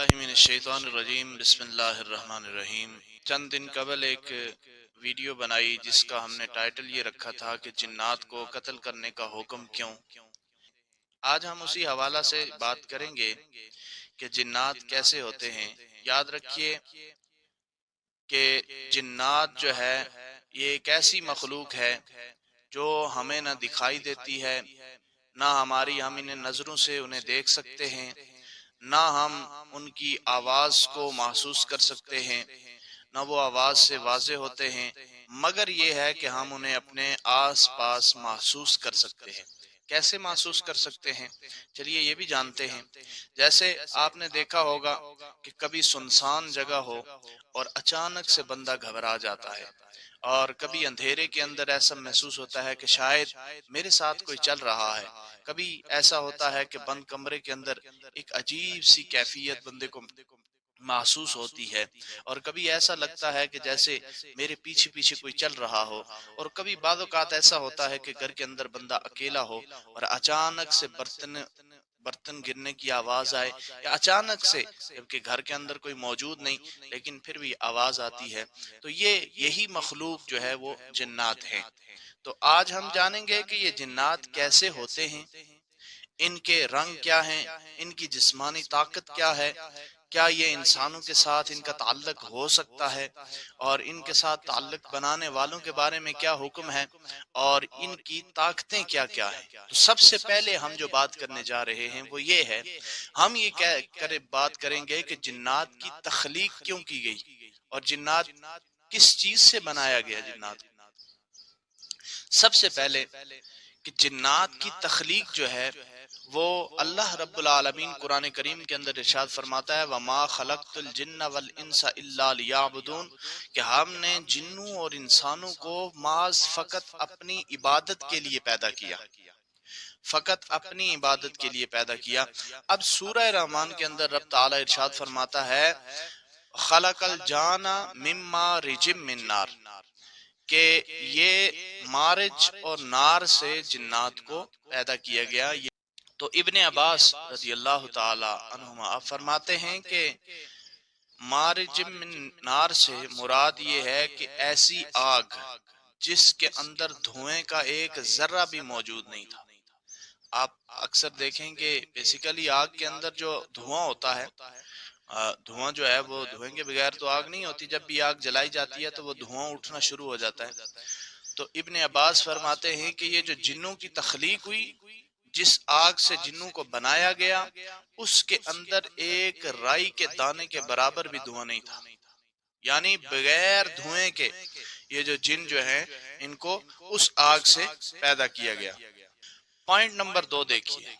باللہ من الشیطان الرجیم بسم اللہ الرحمن الرحیم۔ چند دن قبل ایک ویڈیو بنائی جس کا ہم نے ٹائٹل یہ رکھا تھا کہ جنات کو قتل کرنے کا حکم کیوں۔ آج ہم اسی حوالہ سے بات کریں گے کہ جنات کیسے ہوتے ہیں۔ یاد رکھیے کہ جنات جو ہے یہ ایک ایسی مخلوق ہے جو ہمیں نہ دکھائی دیتی ہے، نہ ہم انہیں نظروں سے انہیں دیکھ سکتے ہیں، نہ ہم ان کی آواز کو محسوس کر سکتے ہیں، نہ وہ آواز سے واضح ہوتے ہیں، مگر یہ ہے کہ ہم انہیں اپنے آس پاس محسوس کر سکتے ہیں۔ کیسے محسوس کر سکتے ہیں؟ چلیے یہ بھی جانتے ہیں۔ جیسے آپ نے دیکھا ہوگا کہ کبھی سنسان جگہ ہو اور اچانک سے بندہ گھبرا جاتا ہے، اور کبھی اندھیرے کے اندر ایسا محسوس ہوتا ہے کہ شاید میرے ساتھ کوئی چل رہا ہے۔ کبھی ایسا ہوتا ہے کہ بند کمرے کے اندر ایک عجیب سی کیفیت بندے کو محسوس ہوتی ہے، اور کبھی ایسا لگتا ہے کہ جیسے میرے پیچھے پیچھے کوئی چل رہا ہو، اور کبھی بعض اوقات ایسا ہوتا ہے کہ گھر کے اندر بندہ اکیلا ہو اور اچانک سے برتن گرنے کی آواز آئے، یا اچانک سے جبکہ گھر کے اندر کوئی موجود نہیں لیکن پھر بھی آواز آتی ہے۔ تو یہی مخلوق جو ہے وہ جنات ہیں۔ تو آج ہم جانیں گے کہ یہ جنات کیسے ہوتے ہیں، ان کے رنگ کیا ہیں، ان کی جسمانی طاقت کیا ہے، کیا یہ انسانوں کے ساتھ ان کا تعلق ہو سکتا ہے، اور ان کے ساتھ تعلق بنانے والوں کے بارے میں کیا حکم ہے، اور ان کی طاقتیں کیا کیا ہیں۔ تو سب سے پہلے ہم جو بات کرنے جا رہے ہیں وہ یہ ہے، ہم یہ بات کریں گے کہ جنات کی تخلیق کیوں کی گئی، اور جنات کس چیز سے بنایا گیا۔ جنات سب سے پہلے کہ جنات کی تخلیق جو ہے وہ اللہ رب العالمین قرآن کریم کے اندر ارشاد فرماتا ہے وَمَا خَلَقْتُ الْجِنَّ وَالْإِنسَ إِلَّا لِيَعْبُدُونَ، کہ ہم نے جنوں اور انسانوں کو محض فقط اپنی عبادت کے لیے پیدا کیا، فقط اپنی عبادت کے لیے پیدا کیا۔ اب سورہ رحمان کے اندر رب تعالی ارشاد فرماتا ہے خَلَقَ الْجَانَ مِن مَارِجٍ مِّن نَارٍ، کہ یہ مارج اور نار سے جنات کو پیدا کیا گیا۔ تو ابن عباس رضی اللہ تعالی عنہما فرماتے ہیں کہ مارج من نار سے مراد یہ ہے کہ ایسی آگ جس کے اندر دھوئیں کا ایک ذرہ بھی موجود نہیں تھا۔ آپ اکثر دیکھیں کہ بیسیکلی آگ کے اندر جو دھواں ہوتا ہے، دھواں جو ہے وہ دھوئیں کے بغیر تو آگ نہیں ہوتی، جب بھی آگ جلائی جاتی ہے تو وہ دھواں اٹھنا شروع ہو جاتا ہے۔ تو ابن عباس فرماتے ہیں کہ یہ جو جنوں کی تخلیق ہوئی، جس آگ سے جنوں کو بنایا گیا، اس کے اندر ایک رائی کے دانے کے برابر بھی دھواں نہیں تھا، یعنی بغیر دھوئیں کے یہ جو جن جو ہیں ان کو اس آگ سے پیدا کیا گیا۔ پوائنٹ نمبر 2 دیکھیے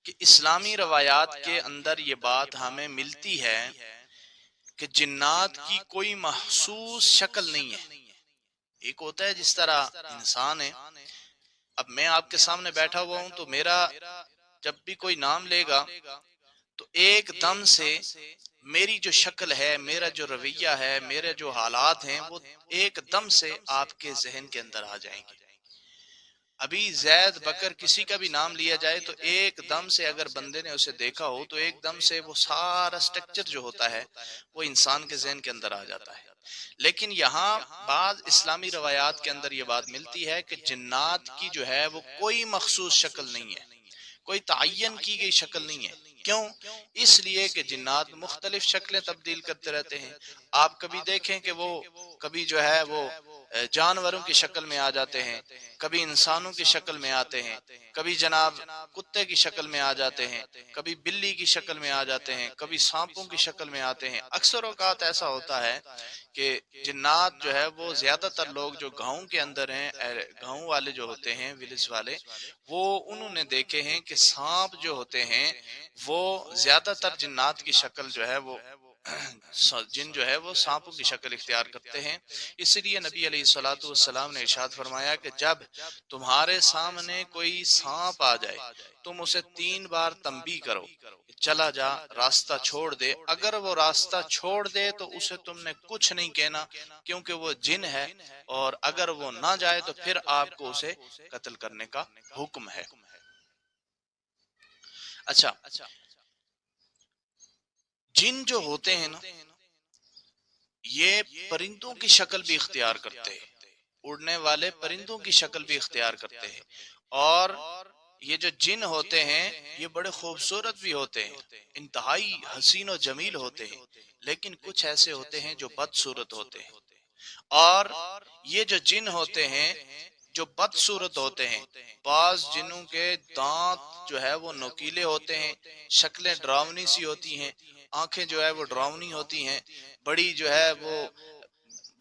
کہ اسلامی روایات کے اندر یہ بات ہمیں ملتی ہے کہ جنات کی کوئی محسوس شکل نہیں ہے۔ ایک ہوتا ہے جس طرح انسان ہے، اب میں آپ کے سامنے بیٹھا ہوا ہوں تو میرا جب بھی کوئی نام لے گا تو ایک دم سے میری جو شکل ہے، میرا جو رویہ ہے، میرے جو حالات ہیں وہ ایک دم سے آپ کے ذہن کے اندر آ جائیں گے۔ ابھی زید بکر کسی کا بھی نام لیا جائے تو ایک دم سے اگر بندے نے اسے دیکھا ہو تو ایک دم سے وہ سارا سٹرکچر جو ہوتا ہے وہ انسان کے ذہن کے اندر آ جاتا ہے۔ لیکن یہاں بعض اسلامی روایات کے اندر یہ بات ملتی ہے کہ جنات کی جو ہے وہ کوئی مخصوص شکل نہیں ہے، کوئی تعین کی گئی شکل نہیں ہے۔ کیوں؟ اس لیے کہ جنات مختلف شکلیں تبدیل کرتے رہتے ہیں۔ آپ کبھی دیکھیں کہ وہ کبھی جو ہے وہ جانوروں کی شکل میں آ جاتے ہیں، کبھی انسانوں کی شکل میں آتے ہیں، کبھی جناب کتے کی شکل میں آ جاتے ہیں، کبھی بلی کی شکل میں آ جاتے ہیں، کبھی سانپوں کی شکل میں آتے ہیں۔ اکثر اوقات ایسا ہوتا ہے کہ جنات جو ہے وہ زیادہ تر لوگ جو گاؤں کے اندر ہیں، گاؤں والے جو ہوتے ہیں، ولیج والے، وہ انہوں نے دیکھے ہیں کہ سانپ جو ہوتے ہیں وہ زیادہ تر جنات کی شکل جو ہے وہ جن جو ہے وہ سانپوں کی شکل اختیار کرتے ہیں۔ اس لیے نبی علیہ الصلوۃ والسلام نے ارشاد فرمایا کہ جب تمہارے سامنے کوئی سانپ آ جائے تم اسے 3 بار تنبیہ کرو، چلا جا، راستہ چھوڑ دے۔ اگر وہ راستہ چھوڑ دے تو اسے تم نے کچھ نہیں کہنا کیونکہ وہ جن ہے، اور اگر وہ نہ جائے تو پھر آپ کو اسے قتل کرنے کا حکم ہے۔ اچھا، جن جو ہوتے ہیں نا یہ پرندوں کی شکل بھی اختیار کرتے ہیں، اڑنے والے پرندوں کی شکل بھی اختیار کرتے ہیں، اور یہ جو جن ہوتے ہیں یہ بڑے خوبصورت بھی ہوتے ہیں، انتہائی حسین و جمیل ہوتے ہیں، لیکن کچھ ایسے ہوتے ہیں جو بدصورت ہوتے ہیں، اور یہ جو جن ہوتے ہیں جو بدصورت ہوتے ہیں، بعض جنوں کے دانت جو ہے وہ نوکیلے ہوتے ہیں، شکلیں ڈراؤنی سی ہوتی ہیں، آنکھیں جو ہے وہ ڈراؤنی ہوتی ہیں، بڑی جو ہے وہ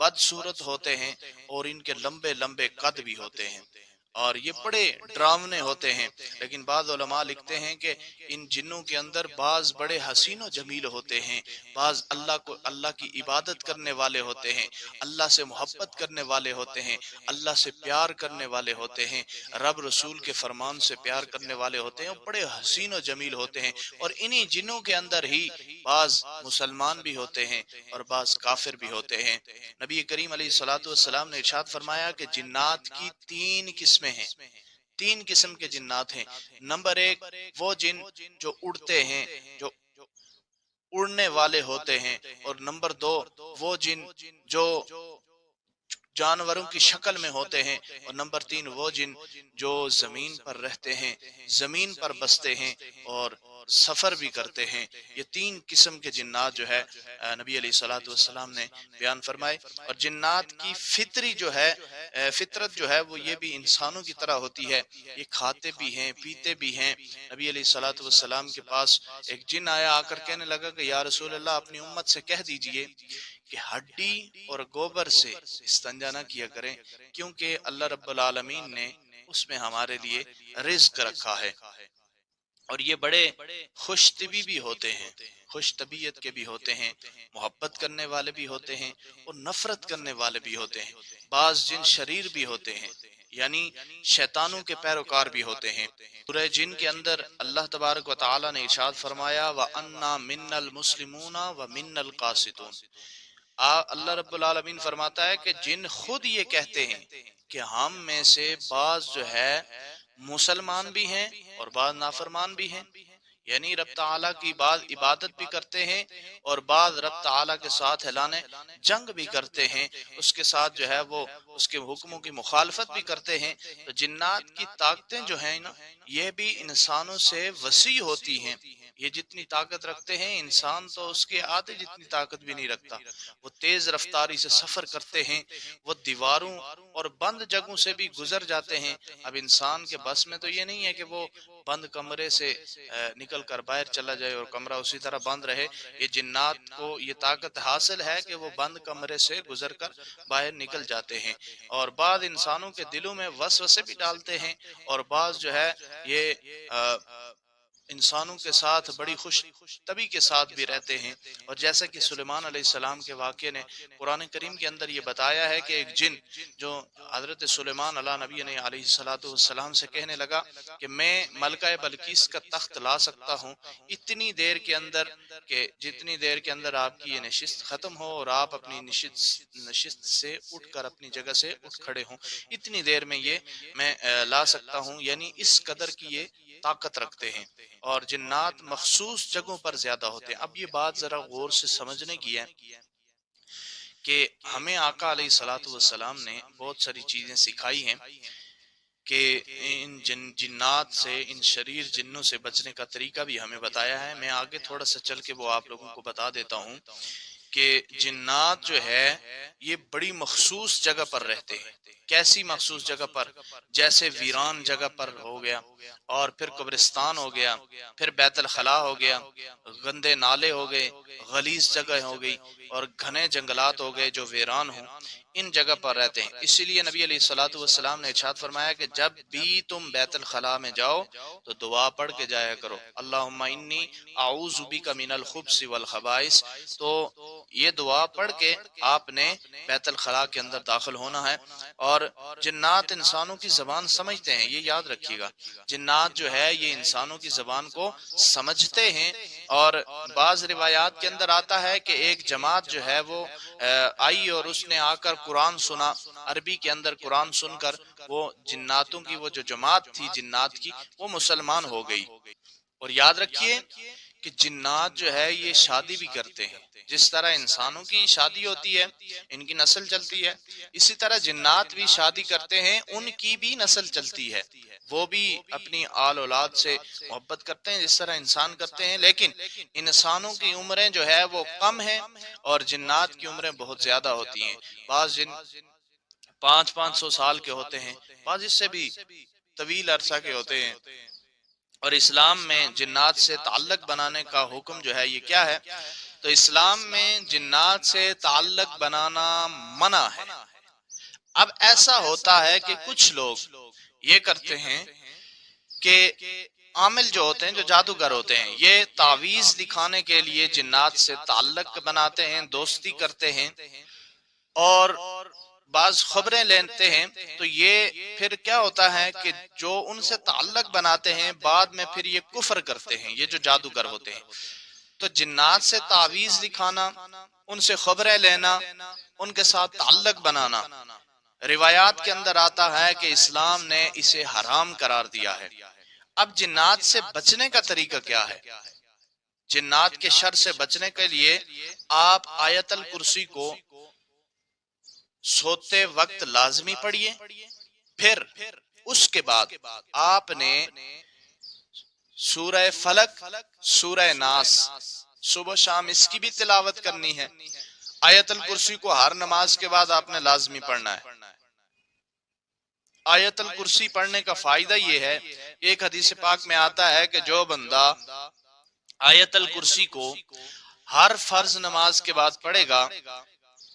بدصورت ہوتے ہیں، اور ان کے لمبے لمبے قد بھی ہوتے ہیں، اور یہ بڑے ڈراونے ہوتے ہیں۔ لیکن بعض علماء لکھتے ہیں کہ ان جنوں کے اندر بعض بڑے حسین و جمیل ہوتے ہیں، بعض اللہ کی عبادت کرنے والے ہوتے ہیں، اللہ سے محبت کرنے والے ہوتے ہیں، اللہ سے پیار کرنے والے ہوتے ہیں، رب رسول کے فرمان سے پیار کرنے والے ہوتے ہیں، اور بڑے حسین و جمیل ہوتے ہیں، اور انہی جنوں کے اندر ہی بعض مسلمان بھی ہوتے ہیں اور بعض کافر بھی ہوتے ہیں۔ نبی کریم علیہ الصلوۃ والسلام نے ارشاد فرمایا کہ جنات کی تین قسمیں ہیں، تین قسم کے جنات ہیں۔ نمبر ایک وہ جن جو اڑتے ہیں، جو اڑنے والے ہوتے ہیں، اور نمبر دو وہ جن جو جانوروں کی شکل میں ہوتے ہیں، اور نمبر تین وہ جن جو زمین پر رہتے ہیں، زمین پر بستے ہیں اور سفر بھی کرتے ہیں۔ یہ تین قسم کے جنات جو ہے نبی علیہ الصلوۃ والسلام نے بیان فرمائے۔ اور جنات کی فطری جو ہے فطرت جو ہے وہ یہ بھی انسانوں کی طرح ہوتی ہے، یہ کھاتے بھی ہیں پیتے بھی ہیں۔ نبی علیہ الصلوۃ والسلام کے پاس ایک جن آیا، آ کر کہنے لگا کہ یا رسول اللہ اپنی امت سے کہہ دیجئے کہ ہڈی اور گوبر سے استنجا نہ کیا کریں، کیونکہ اللہ رب العالمین نے اس میں ہمارے لیے رزق رکھا ہے۔ اور یہ بڑے خوش طبی بھی ہوتے ہیں، خوش طبیعت کے بھی ہوتے ہیں، محبت کرنے والے بھی ہوتے ہیں، اور نفرت کرنے والے بھی ہوتے ہیں۔ بعض جن شریر بھی ہوتے ہیں، یعنی شیطانوں کے پیروکار بھی ہوتے ہیں۔ سورہ جن کے اندر اللہ تبارک و تعالی نے ارشاد فرمایا وَأَنَّا مِنَّا الْمُسْلِمُونَ وَمِنَّا الْقَاسِطُونَ۔ اللہ رب العالمین فرماتا ہے کہ جن خود یہ کہتے ہیں کہ ہم میں سے بعض جو ہے مسلمان بھی ہیں اور بعض نافرمان بھی ہیں، یعنی رب تعالیٰ کی بعض عبادت بھی کرتے ہیں اور بعض رب تعالیٰ کے ساتھ اعلان جنگ بھی کرتے ہیں، اس کے ساتھ جو ہے وہ اس کے حکموں کی مخالفت بھی کرتے ہیں۔ تو جنات کی طاقتیں جو ہیں نا یہ بھی انسانوں سے وسیع ہوتی ہیں، یہ جتنی طاقت رکھتے ہیں انسان تو اس کے آدھے جتنی طاقت بھی نہیں رکھتا۔ وہ تیز رفتاری سے سفر کرتے ہیں، وہ دیواروں اور بند جگہوں سے بھی گزر جاتے ہیں۔ اب انسان کے بس میں تو یہ نہیں ہے کہ وہ بند کمرے سے نکل کر باہر چلا جائے اور کمرہ اسی طرح بند رہے۔ یہ جنات کو یہ طاقت حاصل ہے کہ وہ بند کمرے سے گزر کر باہر نکل جاتے ہیں، اور بعض انسانوں کے دلوں میں وسوسے بھی ڈالتے ہیں، اور بعض جو ہے یہ انسانوں کے ساتھ بڑی خوش طبی کے ساتھ بھی رہتے ہیں۔ اور جیسا کہ سلیمان علیہ السلام کے واقعے نے قرآن کریم کے اندر یہ بتایا ہے کہ ایک جن جو حضرت سلیمان علیہ نبی علیہ السلام سے کہنے لگا کہ میں ملکہ بلقیس کا تخت لا سکتا ہوں اتنی دیر کے اندر، کہ جتنی دیر کے اندر آپ کی یہ نشست ختم ہو اور آپ اپنی نشست سے اٹھ کر اپنی جگہ سے اٹھ کھڑے ہوں، اتنی دیر میں یہ میں لا سکتا ہوں، یعنی اس قدر کی یہ طاقت رکھتے ہیں۔ اور جنات مخصوص جگہوں پر زیادہ ہوتے ہیں۔ اب یہ بات ذرا غور سے سمجھنے کی ہے کہ ہمیں آقا علیہ الصلوۃ والسلام نے بہت ساری چیزیں سکھائی ہیں کہ ان جنات سے، ان شریر جنوں سے بچنے کا طریقہ بھی ہمیں بتایا ہے۔ میں آگے تھوڑا سا چل کے وہ آپ لوگوں کو بتا دیتا ہوں کہ جنات جو ہے یہ بڑی مخصوص جگہ پر رہتے ہیں۔ کیسی مخصوص جگہ پر؟ جیسے ویران جگہ پر ہو گیا، اور پھر قبرستان ہو گیا، پھر بیت الخلاء ہو گیا، گندے نالے ہو گئے، غلیظ جگہ ہو گئی، اور گھنے جنگلات ہو گئے جو ویران ہوں، ان جگہ پر رہتے ہیں۔ اسی لیے نبی علیہ الصلوۃ والسلام نے ارشاد فرمایا کہ جب بھی تم بیت الخلاء میں جاؤ تو دعا پڑھ کے جایا کرو، اللہم انی اعوذ بک من الخبث والخبائث۔ تو یہ دعا پڑھ کے آپ نے بیت الخلاء کے اندر داخل ہونا ہے۔ اور جنات انسانوں کی زبان سمجھتے ہیں، یہ یاد رکھیے گا، جنات جو ہے یہ انسانوں کی زبان کو سمجھتے ہیں۔ اور بعض روایات کے اندر آتا ہے کہ ایک جماعت جو ہے وہ آئی اور اس نے آ کر قرآن سنا، عربی کے اندر قرآن سن کر وہ جناتوں کی وہ جو جماعت تھی جنات کی وہ مسلمان ہو گئی۔ اور یاد رکھیے کہ جنات جو ہے یہ شادی بھی کرتے ہیں، جس طرح انسانوں کی شادی ہوتی ہے، ان کی نسل چلتی ہے، اسی طرح جنات بھی شادی کرتے ہیں، ان کی بھی نسل چلتی ہے، وہ بھی اپنی آل اولاد سے محبت کرتے ہیں جس طرح انسان کرتے ہیں، لیکن انسانوں کی عمریں جو ہے وہ کم ہیں اور جنات کی عمریں بہت زیادہ ہوتی ہیں۔ بعض جن 500 سال کے ہوتے ہیں، بعض اس سے بھی طویل عرصہ کے ہوتے ہیں۔ اور اسلام میں جنات سے تعلق بنانے کا حکم جو ہے یہ کیا ہے؟ تو اسلام میں جنات سے تعلق بنانا منع ہے۔ اب ایسا ہوتا ہے کہ کچھ لوگ یہ کرتے ہیں کہ عامل جو ہوتے ہیں، جو جادوگر ہوتے ہیں، یہ تعویذ دکھانے کے لیے جنات سے تعلق بناتے ہیں، دوستی کرتے ہیں اور بعض خبریں لیتے ہیں۔ تو یہ پھر کیا ہوتا ہے کہ جو ان سے تعلق بناتے ہیں بعد میں پھر یہ کفر کرتے ہیں، یہ جو جادوگر ہوتے ہیں۔ تو جنات سے تعویذ دکھانا، ان سے خبریں لینا، ان کے ساتھ تعلق بنانا، روایات کے اندر آتا ہے کہ اسلام نے اسے حرام قرار دیا ہے۔ اب جنات سے بچنے کا طریقہ کیا ہے؟ جنات کے شر سے بچنے کے لیے آپ آیت الکرسی کو سوتے وقت لازمی پڑھیے، پھر اس کے بعد آپ نے سورہ فلق، سورہ ناس صبح شام اس کی بھی تلاوت کرنی ہے۔ آیت الکرسی کو ہر نماز کے بعد آپ نے لازمی پڑھنا ہے۔ آیت الکرسی پڑھنے کا فائدہ یہ ہے، ایک حدیث پاک میں آتا ہے کہ جو بندہ آیت الکرسی کو ہر فرض نماز کے بعد پڑھے گا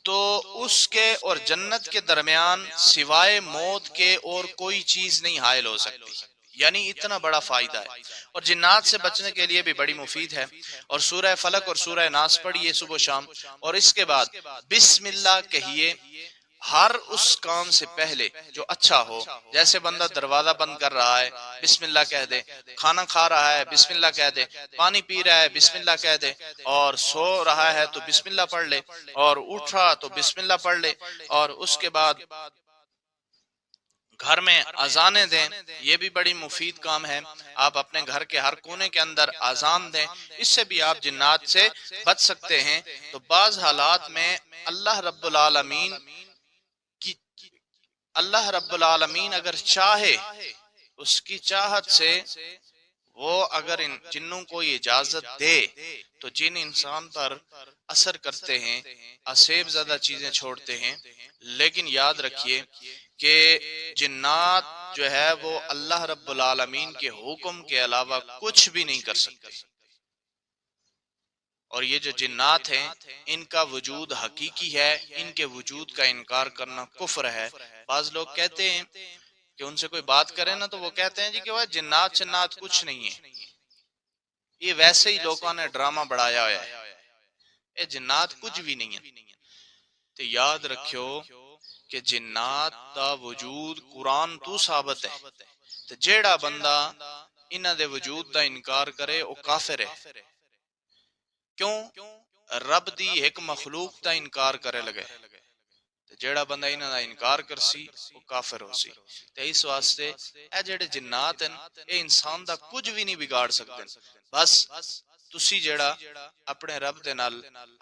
تو اس کے اور جنت کے درمیان سوائے موت کے اور کوئی چیز نہیں حائل ہو سکتی، یعنی اتنا بڑا فائدہ ہے۔ اور جنات سے بچنے کے لیے بھی بڑی مفید ہے۔ اور سورہ فلق اور سورہ ناس پڑھیے صبح شام، اور اس کے بعد بسم اللہ کہیے ہر اس کام سے پہلے جو اچھا ہو۔ جیسے بندہ دروازہ بند کر رہا ہے، بسم اللہ کہہ دے، کھانا کھا رہا ہے، بسم اللہ کہہ دے، پانی پی رہا ہے، بسم اللہ کہہ دے، اور سو رہا ہے تو بسم اللہ پڑھ لے، اور اٹھ رہا تو بسم اللہ پڑھ لے، اور اس کے بعد گھر میں اذانیں دیں، یہ بھی بڑی مفید کام ہے۔ آپ اپنے گھر کے ہر کونے کے اندر اذان دیں، اس سے بھی آپ جنات سے بچ سکتے ہیں۔ تو بعض حالات میں اللہ رب العالمین اگر چاہے، اس کی چاہت سے وہ اگر ان جنوں کو یہ اجازت دے تو جن انسان پر اثر کرتے ہیں، اسیب زدہ چیزیں چھوڑتے ہیں۔ لیکن یاد رکھیے کہ جنات جو ہے وہ اللہ رب العالمین کے حکم کے علاوہ کچھ بھی نہیں کر سکتے، اور یہ جو جنات ہیں ان کا وجود حقیقی ہے، ان کے وجود کا انکار کرنا کفر ہے۔ بعض لوگ کہتے ہیں کہ ان سے کوئی بات کرے نا تو وہ کہتے ہیں جی کہ وہ جنات کچھ نہیں ہے، یہ ویسے ہی لوگوں نے ڈرامہ بڑھایا ہوا ہے، یہ جنات کچھ بھی نہیں ہے۔ تو یاد رکھو کہ جنات دا وجود قرآن تو ثابت ہے، تو جیڑا بندہ انہاں دے وجود دا انکار کرے وہ کافر ہے۔ کیوں؟ رب دی ایک مخلوق دا انکار کرے لگے، جیڑا بندہ انہاں دا انکار کرسی وہ کافر ہو سی۔ تے اس واسطے اے جیڑے جنات ہیں اے انسان دا کچھ بھی نہیں بگاڑ سکتے، بس تسی جیڑا اپنے رب دے نال،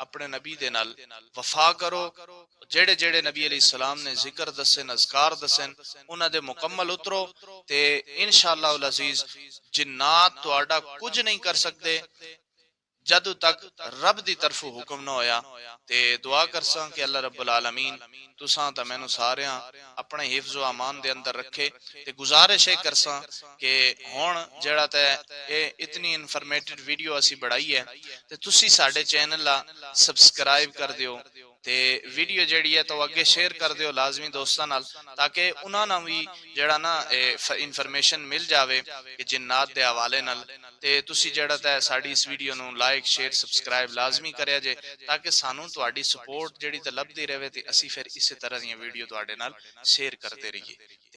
اپنے نبی دے نال وفا کرو، جیڑے جیڑے نبی علیہ السلام نے ذکر دسن، اذکار دسن، انہاں دے مکمل اترو، تے انشاءاللہ العزیز جنات تہاڈا کچھ نہیں کر سکتے جدو تک رب دی طرف حکم نہ ہویا۔ تے دعا کرساں کہ اللہ رب العالمین تساں تے مینوں ساریاں اپنے حفظ و امان دے اندر رکھے۔ تے گزارش ہے کرساں کہ ہن جڑا تے اے اتنی انفارمیٹڈ ویڈیو اسی بڑھائی ہے تے تسی ساڈے چینل لا سبسکرائب کر دیو، تے ویڈیو جیڑی ہے تو اگے شیئر کر دیو لازمی دوستاں نال، تاکہ انہاں نوں بھی جڑا نا انفارمیشن مل جاوے کہ جنات دے حوالے نال۔ تے تسی جڑا تے ساڈی اس ویڈیو نوں لائک شیئر سبسکرائب لازمی کریا جے، تاکہ سانوں تہاڈی سپورٹ جڑی تے لبدی رہے تے اسی پھر اسی طرح دی ویڈیو تہاڈے نال شیئر کرتے رہیے۔